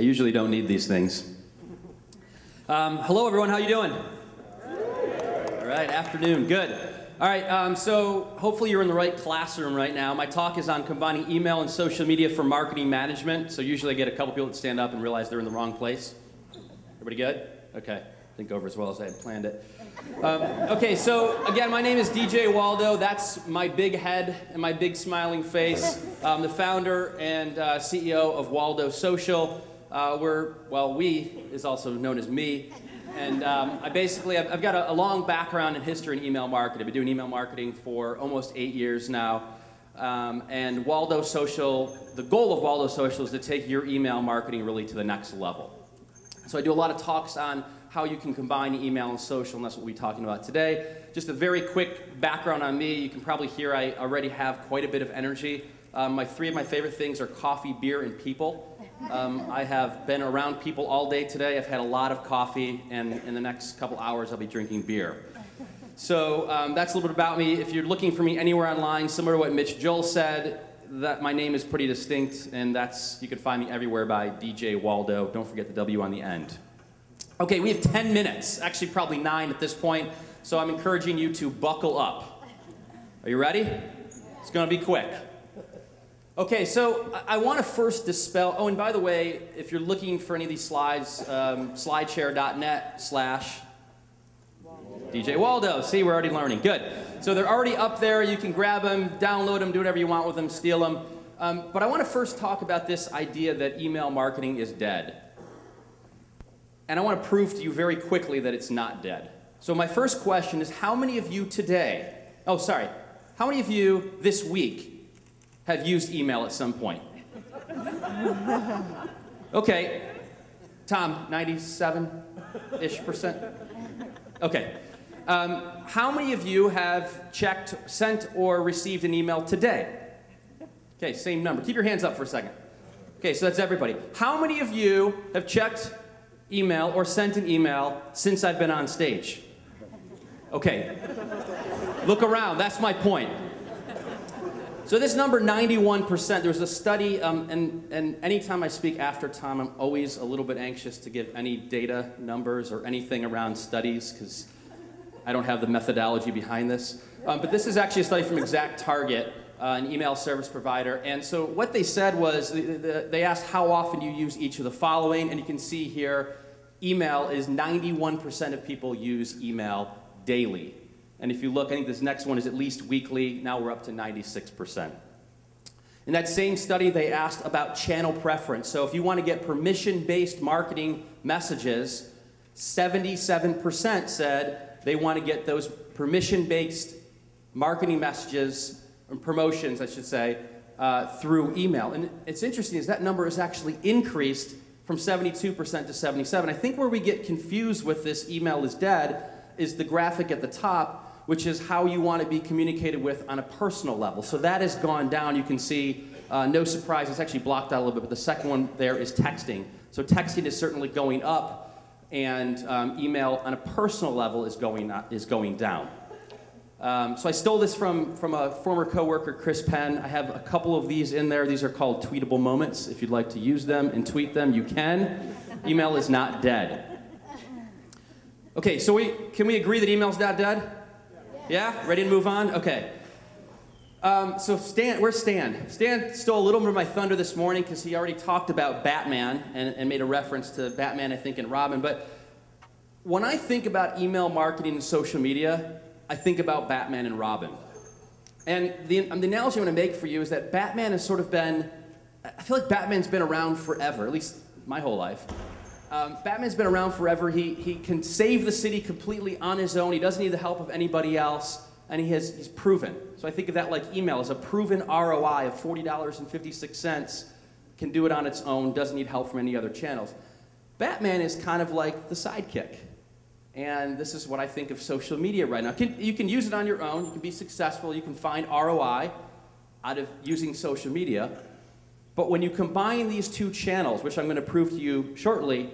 I usually don't need these things. Hello, everyone. How you doing? All right, afternoon. Good. All right, so hopefully you're in the right classroom right now. My talk is on combining email and social media for marketing management. So usually I get a couple people that stand up and realize they're in the wrong place. Everybody good? Okay. Didn't go over as well as I had planned it. Okay, so again, my name is DJ Waldow. That's my big head and my big smiling face. I'm the founder and CEO of Waldow Social. We is also known as me. And I've got a long background in history in email marketing. I've been doing email marketing for almost 8 years now. And Waldow Social, the goal of Waldow Social is to take your email marketing really to the next level. So I do a lot of talks on how you can combine email and social, and that's what we'll be talking about today. Just a very quick background on me. You can probably hear I already have quite a bit of energy. Three of my favorite things are coffee, beer, and people. I have been around people all day today. I've had a lot of coffee, and in the next couple hours I'll be drinking beer. So that's a little bit about me. If you're looking for me anywhere online, similar to what Mitch Joel said, that my name is pretty distinct, and you can find me everywhere by DJ Waldow. Don't forget the W on the end. Okay, we have 10 minutes, actually probably 9 at this point, so I'm encouraging you to buckle up. Are you ready? It's going to be quick. Okay, so I want to first dispel, oh, and by the way, if you're looking for any of these slides, slideshare.net/DJ Waldow. See, we're already learning. Good. So they're already up there. You can grab them, download them, do whatever you want with them, steal them. But I want to first talk about this idea that email marketing is dead. And I want to prove to you very quickly that it's not dead. So my first question is, how many of you how many of you this week have used email at some point? Okay. Tom, 97-ish%? Okay. How many of you have sent or received an email today? Okay, same number. Keep your hands up for a second. Okay, so that's everybody. How many of you have checked email or sent an email since I've been on stage? Okay. Look around. That's my point. So this number, 91%, there was a study, and anytime I speak after Tom, I'm always a little bit anxious to give any data numbers or anything around studies, because I don't have the methodology behind this. But this is actually a study from ExactTarget, an email service provider. And so what they said was, they asked how often you use each of the following, and you can see here, email is 91% of people use email daily. And if you look, I think this next one is at least weekly. Now we're up to 96%. In that same study, they asked about channel preference. So if you want to get permission-based marketing messages, 77% said they want to get those permission-based marketing messages, or promotions, I should say, through email. And it's interesting is that number has actually increased from 72% to 77%. I think where we get confused with this email is dead is the graphic at the top, which is how you want to be communicated with on a personal level. So that has gone down. You can see, no surprise, it's actually blocked out a little bit, but the second one there is texting. So texting is certainly going up, and email on a personal level is going down. So I stole this from a former coworker, Chris Penn. I have a couple of these in there. These are called tweetable moments. If you'd like to use them and tweet them, you can. Email is not dead. Okay, so can we agree that email's not dead? Yeah? Ready to move on? Okay. So where's Stan? Stan stole a little bit of my thunder this morning because he already talked about Batman and made a reference to Batman, I think, and Robin. But when I think about email marketing and social media, I think about Batman and Robin. And the analogy I'm going to make for you is that Batman has sort of been, I feel like Batman's been around forever, at least my whole life. Batman's been around forever. He can save the city completely on his own. He doesn't need the help of anybody else, and he's proven. So I think of that like email as a proven ROI of $40.56, can do it on its own, doesn't need help from any other channels. Batman is kind of like the sidekick. And this is what I think of social media right now. You can use it on your own. You can be successful. You can find ROI out of using social media. But when you combine these two channels, which I'm going to prove to you shortly,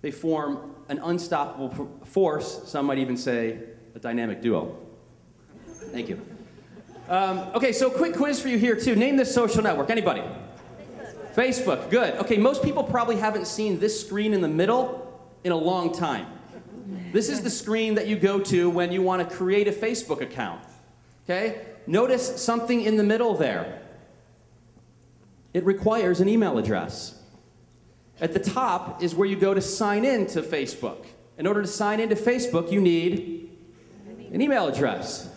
they form an unstoppable force. Some might even say a dynamic duo. Thank you. Okay, so quick quiz for you here, too. Name this social network. Anybody? Facebook, good. Okay, most people probably haven't seen this screen in the middle in a long time. This is the screen that you go to when you want to create a Facebook account. Okay? Notice something in the middle there. It requires an email address. At the top is where you go to sign in to Facebook. In order to sign into Facebook, you need an email address.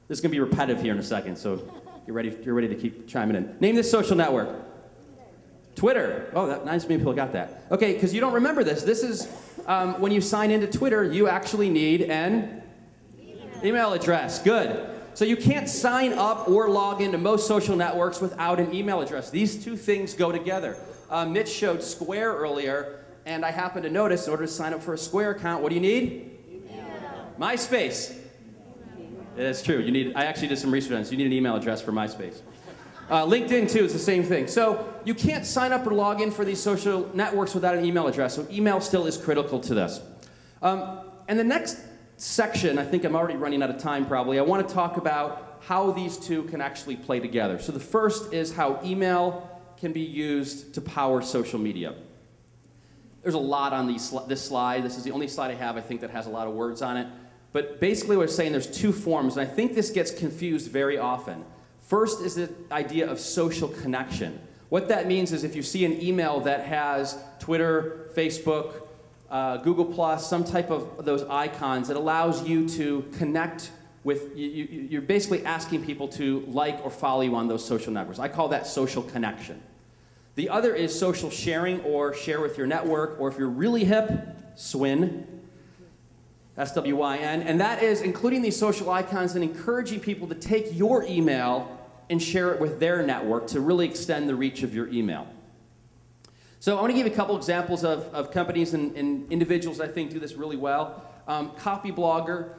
This is going to be repetitive here in a second, so you're ready to keep chiming in. Name this social network. Twitter. Oh, that nice, many people got that. Okay, because you don't remember this. This is when you sign into Twitter, you actually need an email address. Good. So you can't sign up or log into most social networks without an email address. These two things go together. Mitch showed Square earlier, and I happened to notice in order to sign up for a Square account, what do you need? Email. MySpace. It's true. You need. I actually did some research on this. You need an email address for MySpace. LinkedIn, too, is the same thing. So you can't sign up or log in for these social networks without an email address. So email still is critical to this. And the next section, I think I'm already running out of time probably, I want to talk about how these two can actually play together. So the first is how email can be used to power social media. There's a lot on this slide. This is the only slide I have, I think, that has a lot of words on it. But basically what I'm saying, there's two forms, and I think this gets confused very often. First is the idea of social connection. What that means is if you see an email that has Twitter, Facebook, Google+, some type of those icons, it allows you to connect with, you're basically asking people to like or follow you on those social networks. I call that social connection. The other is social sharing, or share with your network, or if you're really hip, SWIN. S-W-Y-N, and that is including these social icons and encouraging people to take your email and share it with their network to really extend the reach of your email. So I want to give you a couple examples of companies and individuals I think do this really well. Copyblogger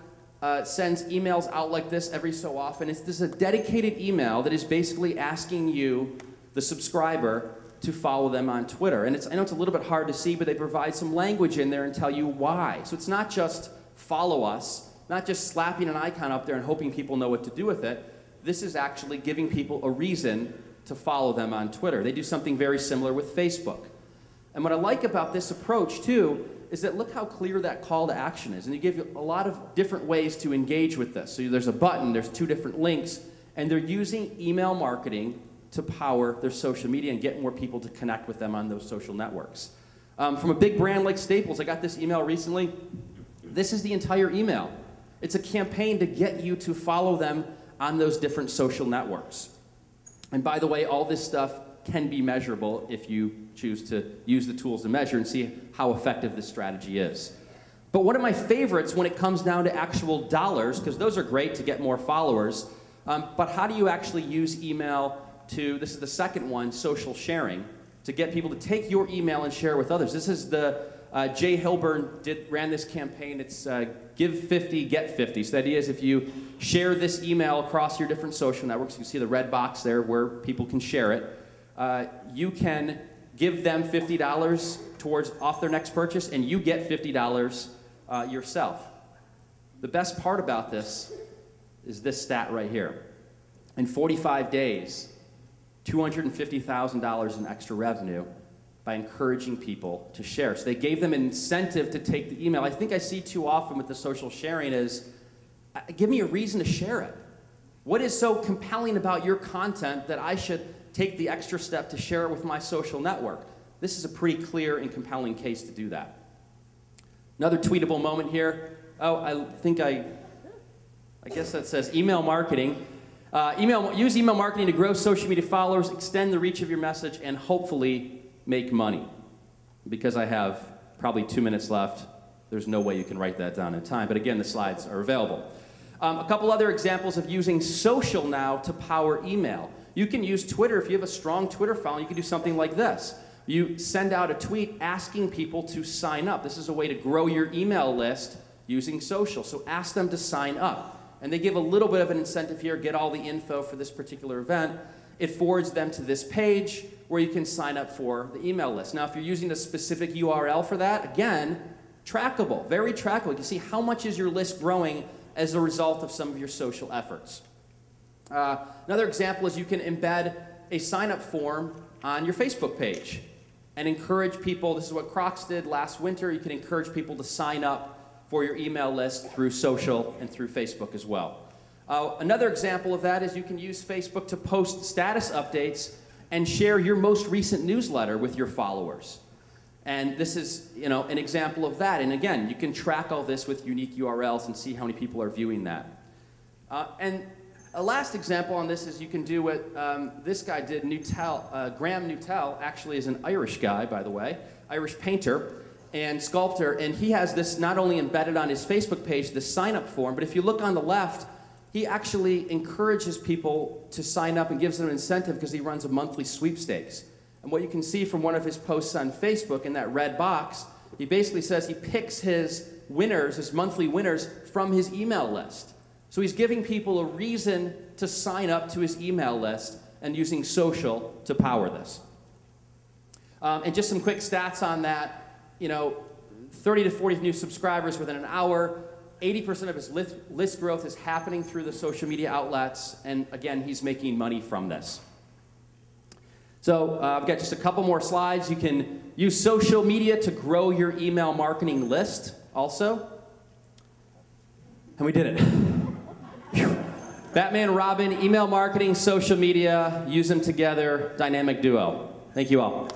sends emails out like this every so often. This is a dedicated email that is basically asking you, the subscriber, to follow them on Twitter. And I know it's a little bit hard to see, but they provide some language in there and tell you why. So it's not just follow us, not just slapping an icon up there and hoping people know what to do with it. This is actually giving people a reason to follow them on Twitter. They do something very similar with Facebook. And what I like about this approach, too, is that look how clear that call to action is. And they give you a lot of different ways to engage with this. So there's a button, there's 2 different links, and they're using email marketing to power their social media and get more people to connect with them on those social networks. From a big brand like Staples, I got this email recently. This is the entire email. It's a campaign to get you to follow them on those different social networks. And by the way, all this stuff can be measurable if you choose to use the tools to measure and see how effective this strategy is. But one of my favorites when it comes down to actual dollars, because those are great to get more followers, but how do you actually use email to, this is the second one, social sharing, to get people to take your email and share with others. This is the, Jay Hilburn ran this campaign. It's give 50, get 50. So the idea is if you share this email across your different social networks, you can see the red box there where people can share it, you can give them $50 towards off their next purchase, and you get $50 yourself. The best part about this is this stat right here. In 45 days, $250,000 in extra revenue by encouraging people to share. So they gave them an incentive to take the email. I think I see too often with the social sharing is, give me a reason to share it. What is so compelling about your content that I should take the extra step to share it with my social network? This is a pretty clear and compelling case to do that. Another tweetable moment here. Oh, I guess that says email marketing. Use email marketing to grow social media followers, extend the reach of your message, and hopefully make money. Because I have probably 2 minutes left, there's no way you can write that down in time. But again, the slides are available. A couple other examples of using social now to power email. You can use Twitter. If you have a strong Twitter following, you can do something like this. You send out a tweet asking people to sign up. This is a way to grow your email list using social. So ask them to sign up. And they give a little bit of an incentive here, get all the info for this particular event. It forwards them to this page where you can sign up for the email list. Now, if you're using a specific URL for that, again, trackable, very trackable. You can see how much is your list growing as a result of some of your social efforts. Another example is you can embed a sign-up form on your Facebook page and encourage people. This is what Crocs did last winter. You can encourage people to sign up for your email list through social and through Facebook as well. Another example of that is you can use Facebook to post status updates and share your most recent newsletter with your followers. And this is, an example of that. And again, you can track all this with unique URLs and see how many people are viewing that. And a last example on this is you can do what this guy did. Graham Nuttall actually is an Irish guy, by the way, Irish painter and sculptor. And he has this not only embedded on his Facebook page, the sign-up form, but if you look on the left, he actually encourages people to sign up and gives them an incentive because he runs a monthly sweepstakes. And what you can see from one of his posts on Facebook in that red box, he basically says he picks his winners, his monthly winners, from his email list. So he's giving people a reason to sign up to his email list and using social to power this. And just some quick stats on that, 30 to 40 new subscribers within an hour, 80% of his list growth is happening through the social media outlets, and again, he's making money from this. So I've got just a couple more slides. You can use social media to grow your email marketing list also. And we did it. Batman and Robin, email marketing, social media, use them together, dynamic duo. Thank you all.